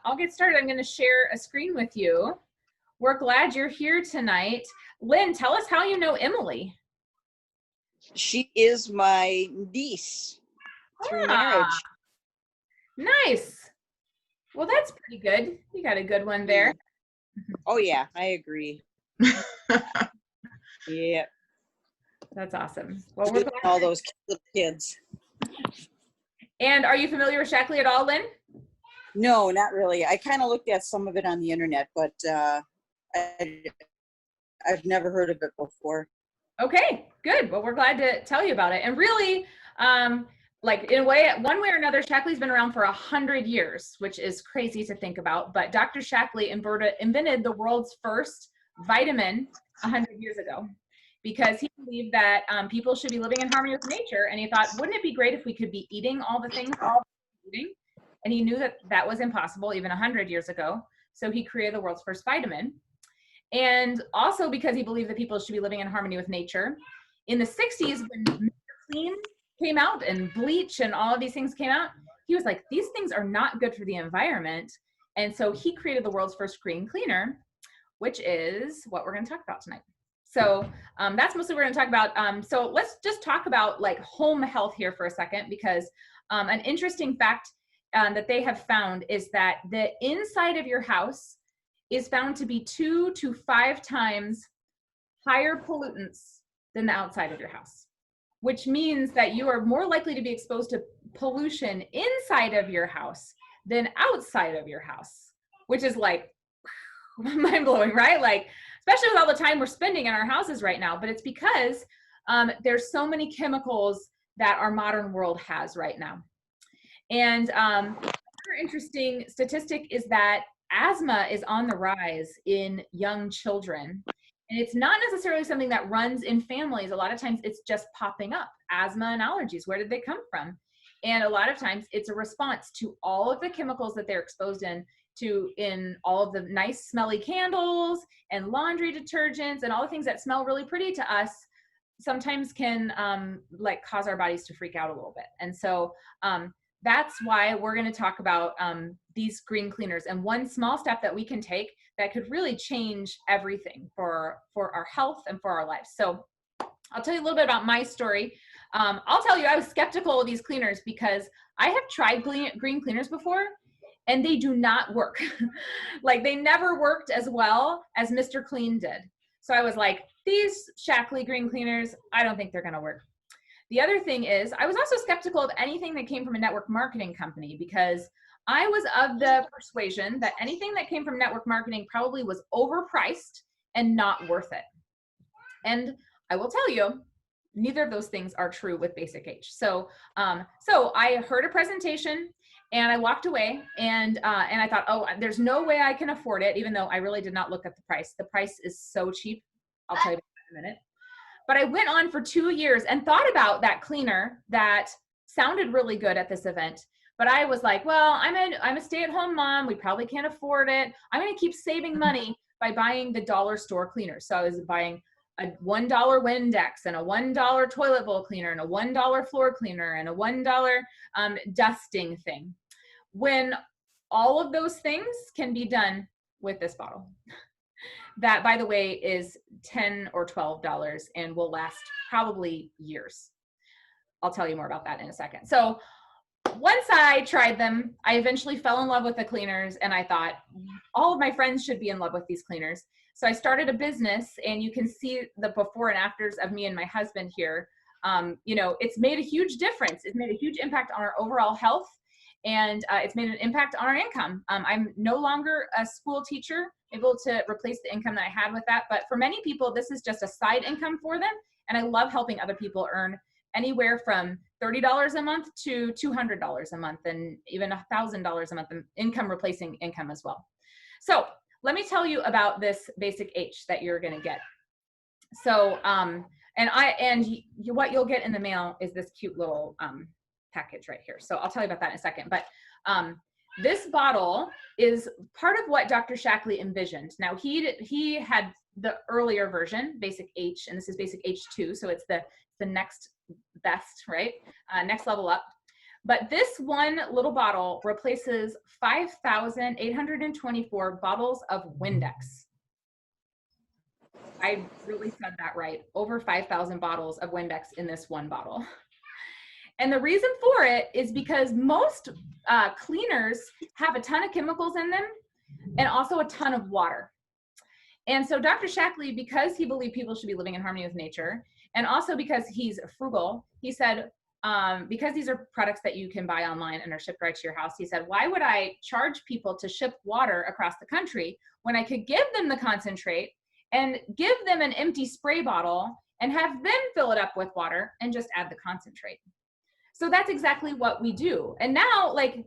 I'll get started. I'm going to share a screen with you. We're glad you're here tonight. Lynn, tell us how you know Emily. She is my niece through marriage. Nice. Well, that's pretty good. You got a good one there. Oh yeah, I agree. Yeah. That's awesome. Well, we're glad. All those little kids. And are you familiar with Shackley at all, Lynn? No, not really. I kind of looked at some of it on the internet, but I've never heard of it before. Okay, good. Well, we're glad to tell you about it. And really, like in a way, one way or another, Shackley's been around for 100 years, which is crazy to think about. But Dr. Shackley invented the world's first vitamin 100 years ago because he believed that people should be living in harmony with nature. And he thought, wouldn't it be great if we could be eating all the things we're eating? And he knew that that was impossible even 100 years ago. So he created the world's first vitamin. And also because he believed that people should be living in harmony with nature. In the 60s, when Mr. Clean came out and bleach and all of these things came out, he was like, these things are not good for the environment. And so he created the world's first green cleaner, which is what we're going to talk about tonight. So that's mostly what we're going to talk about. So let's just talk about like home health here for a second, because an interesting fact that they have found is that the inside of your house is found to be 2 to 5 times higher pollutants than the outside of your house, which means that you are more likely to be exposed to pollution inside of your house than outside of your house, which is like mind-blowing, right? Like, especially with all the time we're spending in our houses right now. But it's because there's so many chemicals that our modern world has right now. And another interesting statistic is that asthma is on the rise in young children. And it's not necessarily something that runs in families. A lot of times it's just popping up. Asthma and allergies, where did they come from? And a lot of times it's a response to all of the chemicals that they're exposed in all of the nice smelly candles and laundry detergents and all the things that smell really pretty to us sometimes can like cause our bodies to freak out a little bit. And so that's why we're going to talk about these green cleaners and one small step that we can take that could really change everything for our health and for our lives. So I'll tell you a little bit about my story. I'll tell you, I was skeptical of these cleaners because I have tried green cleaners before and they do not work. Like they never worked as well as Mr. Clean did. So I was like, these Shackley green cleaners, I don't think they're going to work. The other thing is I was also skeptical of anything that came from a network marketing company because I was of the persuasion that anything that came from network marketing probably was overpriced and not worth it. And I will tell you, neither of those things are true with Basic H. So I heard a presentation and I walked away and I thought, oh, there's no way I can afford it, even though I really did not look at the price. The price is so cheap. I'll tell you in a minute. But I went on for 2 years and thought about that cleaner that sounded really good at this event. But I was like, well, I'm a stay-at-home mom. We probably can't afford it. I'm going to keep saving money by buying the dollar store cleaners. So I was buying a $1 Windex and a $1 toilet bowl cleaner and a $1 floor cleaner and a $1 dusting thing. When all of those things can be done with this bottle. That, by the way, is $10 or $12 and will last probably years. I'll tell you more about that in a second. So once I tried them, I eventually fell in love with the cleaners and I thought all of my friends should be in love with these cleaners. So I started a business and you can see the before and afters of me and my husband here. You know, it's made a huge difference. It's made a huge impact on our overall health and it's made an impact on our income. I'm no longer a school teacher, able to replace the income that I had with that. But for many people, this is just a side income for them. And I love helping other people earn anywhere from $30 a month to $200 a month and even $1,000 a month in income replacing income as well. So let me tell you about this Basic H that you're going to get. So, what you'll get in the mail is this cute little package right here. So I'll tell you about that in a second. But this bottle is part of what Dr. Shackley envisioned. Now he had the earlier version, Basic H, and this is Basic H2. So it's the next best, right? Next level up. But this one little bottle replaces 5,824 bottles of Windex. I really said that right. Over 5,000 bottles of Windex in this one bottle. And the reason for it is because most cleaners have a ton of chemicals in them and also a ton of water. And so Dr. Shackley, because he believed people should be living in harmony with nature, and also because he's frugal, he said, because these are products that you can buy online and are shipped right to your house, he said, why would I charge people to ship water across the country when I could give them the concentrate and give them an empty spray bottle and have them fill it up with water and just add the concentrate? So that's exactly what we do. And now, like,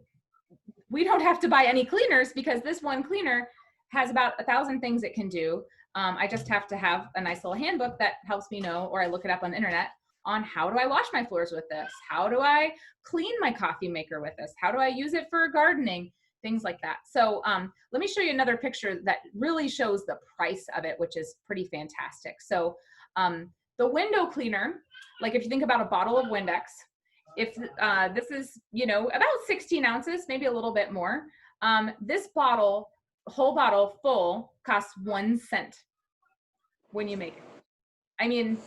we don't have to buy any cleaners because this one cleaner has about 1,000 things it can do. I just have to have a nice little handbook that helps me know, or I look it up on the internet on how do I wash my floors with this? How do I clean my coffee maker with this? How do I use it for gardening? Things like that. So let me show you another picture that really shows the price of it, which is pretty fantastic. So the window cleaner, like if you think about a bottle of Windex, if this is, you know, about 16 ounces, maybe a little bit more, this bottle, whole bottle full, costs 1 cent when you make it. I mean,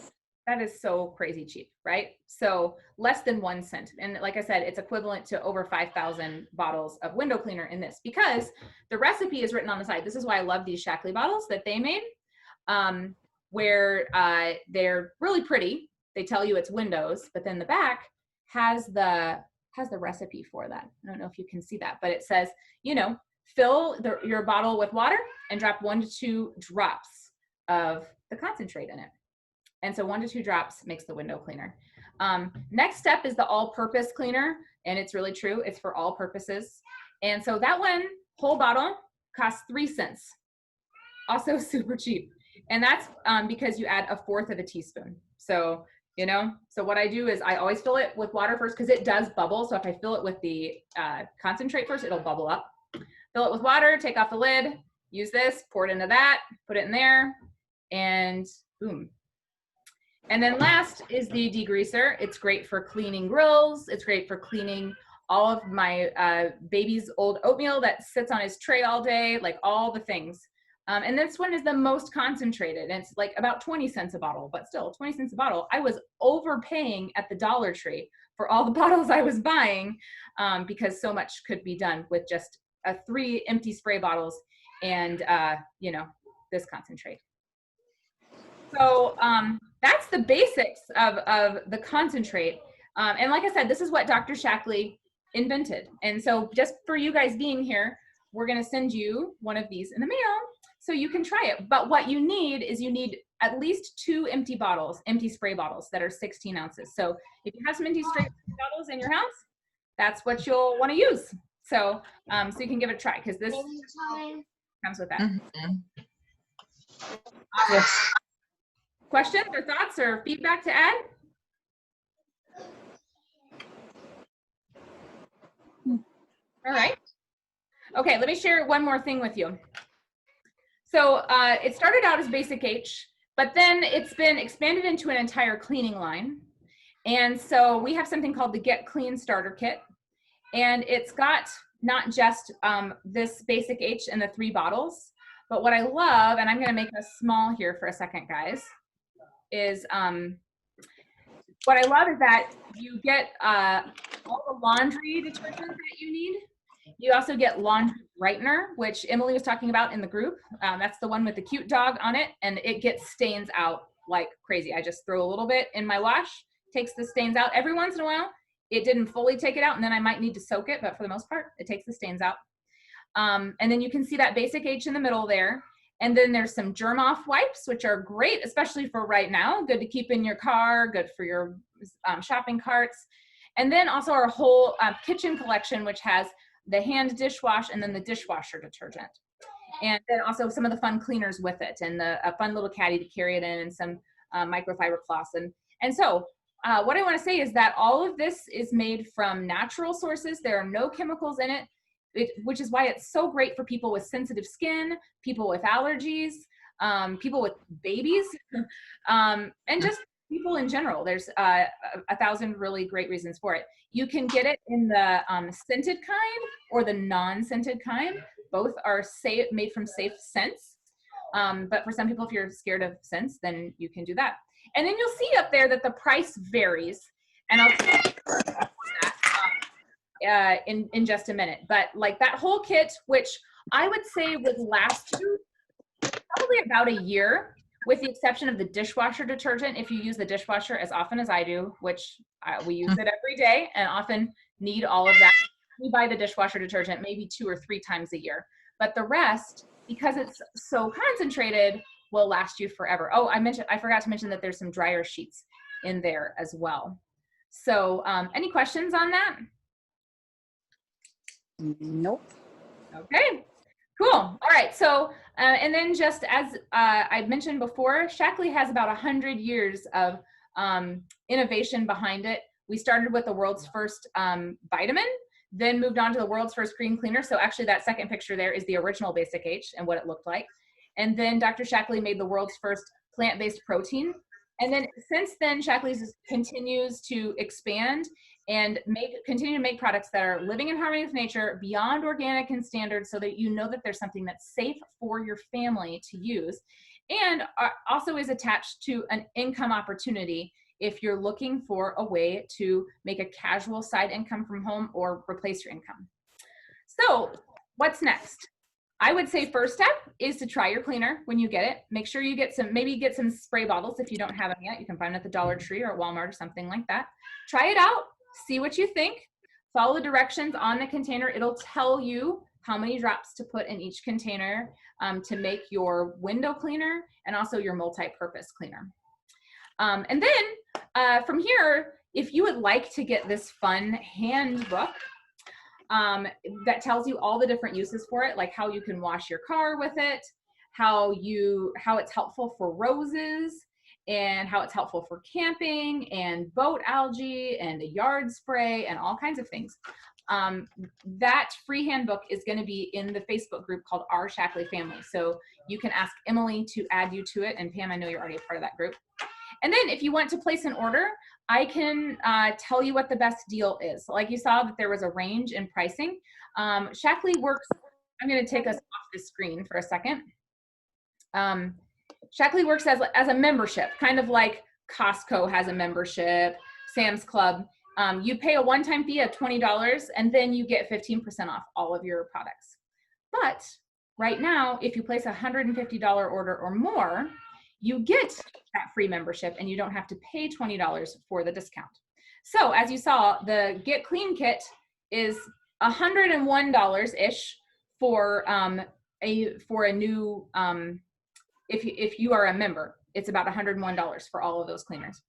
that is so crazy cheap, right? So less than 1 cent. And like I said, it's equivalent to over 5,000 bottles of window cleaner in this, because the recipe is written on the side. This is why I love these Shackley bottles that they made, where they're really pretty. They tell you it's windows, but then the back has the recipe for that. I don't know if you can see that, but it says, you know, fill your bottle with water and drop 1 to 2 drops of the concentrate in it. And so 1 to 2 drops makes the window cleaner. Next step is the all-purpose cleaner, and it's really true. It's for all purposes. And so that one, whole bottle, costs 3 cents. Also super cheap. And that's because you add 1/4 of a teaspoon. So, you know, so what I do is I always fill it with water first because it does bubble. So if I fill it with the concentrate first, it'll bubble up. Fill it with water, take off the lid, use this, pour it into that, put it in there, and boom. And then last is the degreaser. It's great for cleaning grills. It's great for cleaning all of my baby's old oatmeal that sits on his tray all day, like all the things. And this one is the most concentrated. And it's like about 20 cents a bottle, but still 20 cents a bottle. I was overpaying at the Dollar Tree for all the bottles I was buying because so much could be done with just 3 empty spray bottles and, you know, this concentrate. So that's the basics of the concentrate. And like I said, this is what Dr. Shackley invented. And so just for you guys being here, we're going to send you one of these in the mail so you can try it. But what you need is you need at least 2 empty bottles, empty spray bottles that are 16 ounces. So if you have some empty spray bottles in your house, that's what you'll want to use. So, so you can give it a try because this comes with that. Mm-hmm. Yes. Questions or thoughts or feedback to add? All right. Okay, let me share one more thing with you. So it started out as Basic H, but then it's been expanded into an entire cleaning line. And so we have something called the Get Clean Starter Kit. And it's got not just this Basic H and the 3 bottles, but what I love, and I'm gonna make this small here for a second, guys, is what I love is that you get all the laundry detergent that you need. You also get laundry brightener, which Emily was talking about in the group. That's the one with the cute dog on it, and it gets stains out like crazy. I just throw a little bit in my wash, takes the stains out. Every once in a while, it didn't fully take it out, and then I might need to soak it, but for the most part, it takes the stains out. And then you can see that Basic H in the middle there. And then there's some germ off wipes, which are great, especially for right now. Good to keep in your car, good for your shopping carts. And then also our whole kitchen collection, which has the hand dishwash and then the dishwasher detergent. And then also some of the fun cleaners with it and a fun little caddy to carry it in and some microfiber cloths. And so what I want to say is that all of this is made from natural sources. There are no chemicals in it. Which is why it's so great for people with sensitive skin, people with allergies, people with babies, and just people in general. There's 1,000 really great reasons for it. You can get it in the scented kind or the non-scented kind. Both are made from safe scents. But for some people, if you're scared of scents, then you can do that. And then you'll see up there that the price varies. And I'll tell you that in just a minute. But like that whole kit, which I would say would last you probably about a year, with the exception of the dishwasher detergent. If you use the dishwasher as often as I do, which we use it every day and often need all of that, we buy the dishwasher detergent maybe 2 or 3 times a year. But the rest, because it's so concentrated, will last you forever. Oh, I forgot to mention that there's some dryer sheets in there as well. So any questions on that? Nope. Okay, cool. All right, so and then just as I mentioned before, Shaklee has about 100 years of innovation behind it. We started with the world's first vitamin, then moved on to the world's first green cleaner. So actually that second picture there is the original Basic H and what it looked like. And then Dr. Shaklee made the world's first plant-based protein. And then since then, Shaklee continues to expand and continue to make products that are living in harmony with nature, beyond organic and standard, so that you know that there's something that's safe for your family to use, and also is attached to an income opportunity if you're looking for a way to make a casual side income from home or replace your income. So what's next? I would say first step is to try your cleaner when you get it. Make sure you get maybe get some spray bottles if you don't have them yet. You can find them at the Dollar Tree or at Walmart or something like that. Try it out, see what you think. Follow the directions on the container. It'll tell you how many drops to put in each container to make your window cleaner and also your multi-purpose cleaner. And then from here, if you would like to get this fun handbook, that tells you all the different uses for it, like how you can wash your car with it, how it's helpful for roses, and how it's helpful for camping and boat algae and a yard spray and all kinds of things. That free handbook is going to be in the Facebook group called Our Shaklee Family. So you can ask Emily to add you to it. And Pam, I know you're already a part of that group. And then if you want to place an order, I can tell you what the best deal is. Like you saw that there was a range in pricing. Shaklee works, I'm going to take us off the screen for a second. Shaklee works as a membership, kind of like Costco has a membership, Sam's Club. You pay a one-time fee of $20 and then you get 15% off all of your products. But right now, if you place a $150 order or more, you get that free membership and you don't have to pay $20 for the discount. So as you saw, the Get Clean kit is $101-ish for a new, if you are a member, it's about $101 for all of those cleaners.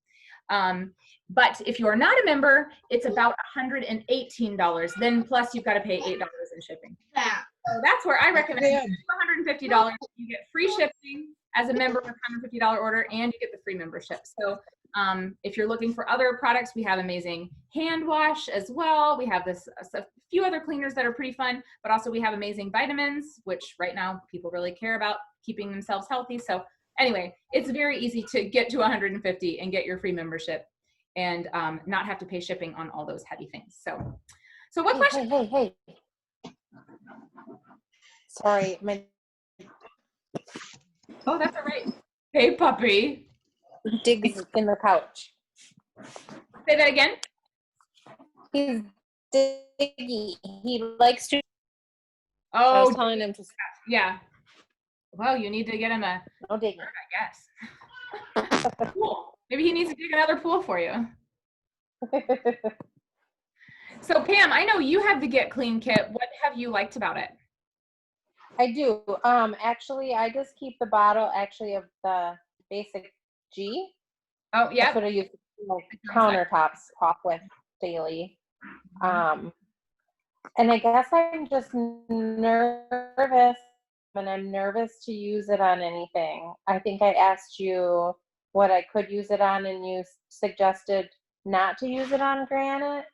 But if you are not a member, it's about $118. Then plus you've got to pay $8 in shipping. So that's where I recommend $150. You get free shipping as a member with a $150 order, and you get the free membership. So if you're looking for other products, we have amazing hand wash as well. We have a few other cleaners that are pretty fun, but also we have amazing vitamins, which right now people really care about keeping themselves healthy. So anyway, it's very easy to get to 150 and get your free membership and not have to pay shipping on all those heavy things. So what question? Hey. Sorry, Oh, that's all right. Hey, puppy. Diggs in the couch. Say that again. He's diggy. He likes to. Oh, I was telling him to. Yeah. Well, you need to get him a. No digging. I guess. Cool. Maybe he needs to dig another pool for you. So Pam, I know you have the Get Clean kit. What have you liked about it? I do. Actually, I just keep the bottle actually of the Basic G. Oh, yeah. That's what I use my countertops off with daily. And I guess I'm just nervous, and I'm nervous to use it on anything. I think I asked you what I could use it on, and you suggested not to use it on granite.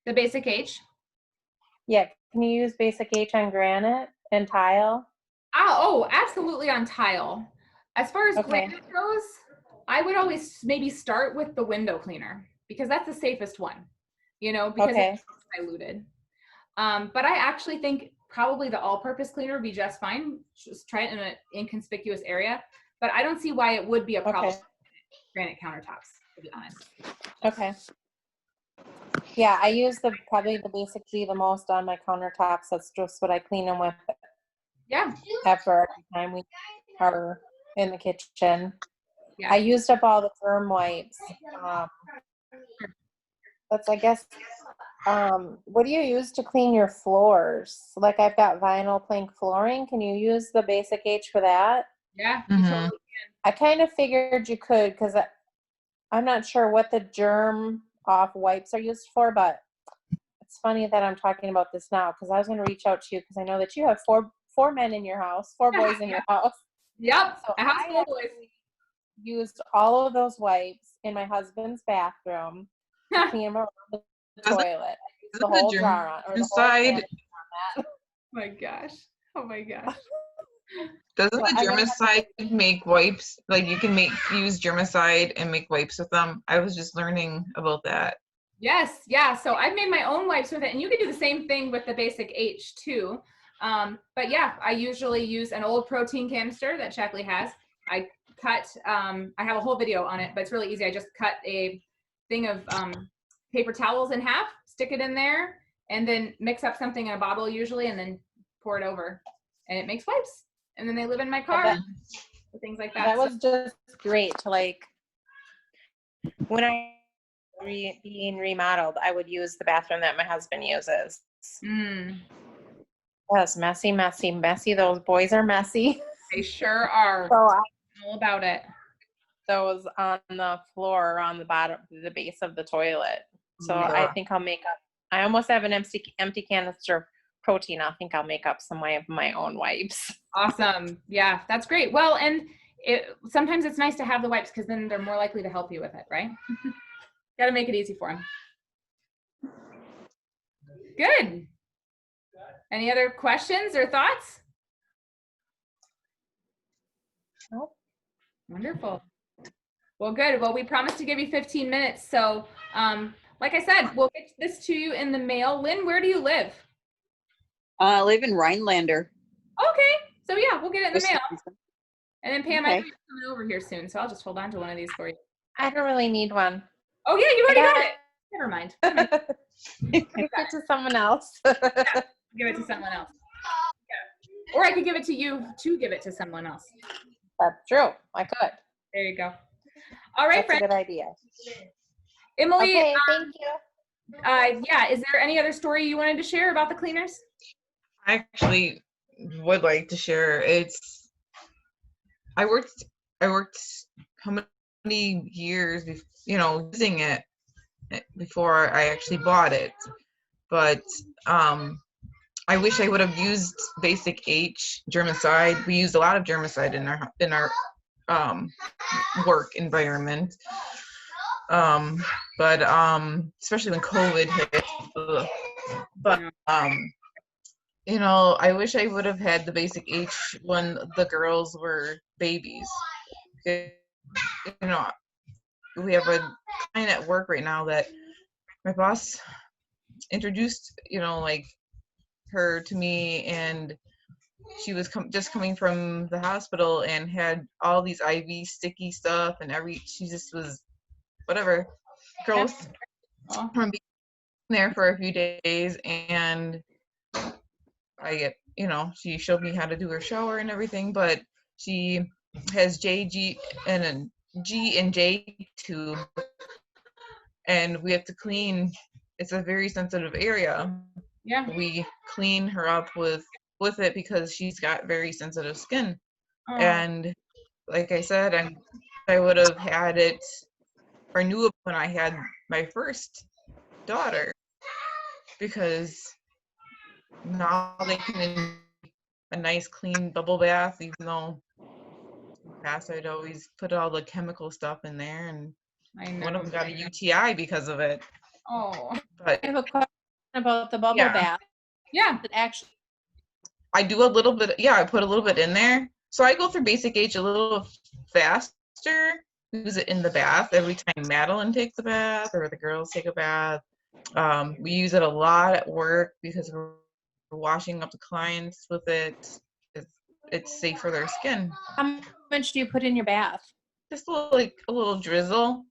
The Basic H? Yeah. Can you use Basic H on granite and tile? Oh, absolutely on tile. As far as Okay. granite goes, I would always maybe start with the window cleaner because that's the safest one, because Okay. it's diluted. But I actually think probably the all-purpose cleaner would be just fine. Just try it in an inconspicuous area. But I don't see why it would be a problem with granite countertops, to be honest. Okay. Yeah, I use probably the basic G the most on my countertops. That's just what I clean them with. Yeah. After every time we are in the kitchen. Yeah. I used up all the firm wipes. That's, I guess, what do you use to clean your floors? Like I've got vinyl plank flooring. Can you use the basic H for that? Yeah, you totally can. I kind of figured you could because I'm not sure what the germ off wipes are used for, but it's funny that I'm talking about this now because I was going to reach out to you because I know that you have four men in your house, 4 boys in your house. Yep. So I have I 4 boys. used all of those wipes in my husband's bathroom to clean him around the toilet. The whole jar on, or the whole germicide. can on that. My gosh. Oh my gosh. Doesn't So the germicide make wipes? Like you can use germicide and make wipes with them. I was just learning about that. Yes, yeah. So I've made my own wipes with it, and you can do the same thing with the basic H too. But yeah, I usually use an old protein canister that Shackley has. I cut, I have a whole video on it, but it's really easy. I just cut a thing of paper towels in half, stick it in there, and then mix up something in a bottle usually, and then pour it over, and it makes wipes. And then they live in my car, things like that. That was just great to like, when I being remodeled, I would use the bathroom that my husband uses. Yes, messy, messy, messy. Those boys are messy. They sure are. So All about it. those on the floor or on the bottom, the base of the toilet. So Yeah. I think I'll make up. I almost have an empty canister of protein. I think I'll make up some of my own wipes. Awesome. Yeah, that's great. Well, and sometimes it's nice to have the wipes because then they're more likely to help you with it, right? Got to make it easy for them. Good. Any other questions or thoughts? Nope. Wonderful. Well, good. Well, we promised to give you 15 minutes. So, like I said, we'll get this to you in the mail. Lynn, where do you live? I live in Rhinelander. Okay. So yeah, we'll get it in the mail. Wisconsin. And then Pam, Okay. I know you're coming over here soon, so I'll just hold on to one of these for you. I don't really need one. Oh yeah, you already got it. Never mind. Give it to someone else. Give it to someone else. Yeah. Or I could give it to you to give it to someone else. That's true. I could. There you go. All right, That's a friend. good idea. Emily, Okay, thank you. yeah, is there any other story you wanted to share about the cleaners? I actually would like to share. I worked how many years, using it before I actually bought it. But I wish I would have used basic H germicide. We used a lot of germicide in our work environment. But especially when COVID hit. But I wish I would have had the basic H when the girls were babies. We have a client at work right now that my boss introduced, her to me, and she was just coming from the hospital and had all these IV sticky stuff and she just was whatever gross from being there for a few days. And she showed me how to do her shower and everything, but she has G and J tube, and we have to clean. It's a very sensitive area. Yeah. We clean her up with it because she's got very sensitive skin. Oh. And like I said, I would have had it or knew it when I had my first daughter, because now they can enjoy a nice clean bubble bath, even though in the past I'd always put all the chemical stuff in there, and one of them got a UTI because of it. Oh. But I have a question about the bubble bath. Yeah. Actually, I do a little bit. Yeah, I put a little bit in there. So I go through basic H a little faster use it in the bath every time Madeline takes a bath or the girls take a bath. We use it a lot at work because we're washing up the clients with it. It's safe for their skin. How much do you put in your bath? Just like a little drizzle.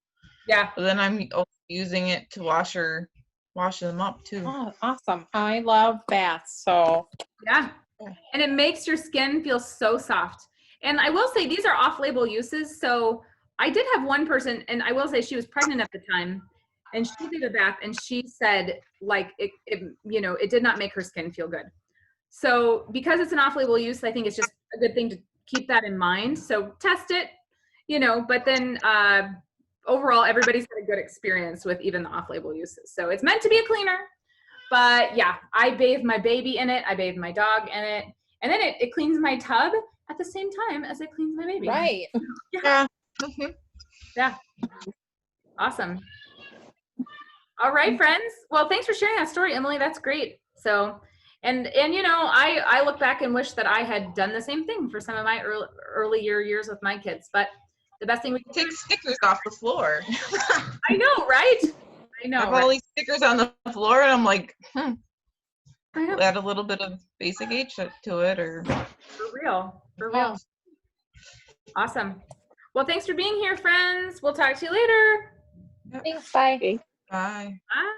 Yeah. But then I'm also using it to wash them up too. Oh, awesome. I love baths. So Yeah. And it makes your skin feel so soft. And I will say these are off-label uses. So I did have one person, and I will say she was pregnant at the time, and she did a bath, and she said like it did not make her skin feel good. So because it's an off-label use, I think it's just a good thing to keep that in mind. So test it, but then overall, everybody's had a good experience with even the off-label uses. So it's meant to be a cleaner, but yeah, I bathe my baby in it. I bathe my dog in it. And then it cleans my tub at the same time as it cleans my baby. right. Yeah. Yeah. Awesome. All right, friends. Well, thanks for sharing that story, Emily. That's great. So, and I look back and wish that I had done the same thing for some of my earlier years with my kids. But the best thing we can Take stickers off the floor. I know, right? I know. I have all these stickers on the floor, and I'm like, Right? add a little bit of basic H to it, or For real. For real. Awesome. Well, thanks for being here, friends. We'll talk to you later. Thanks. Bye. Okay. bye. Bye.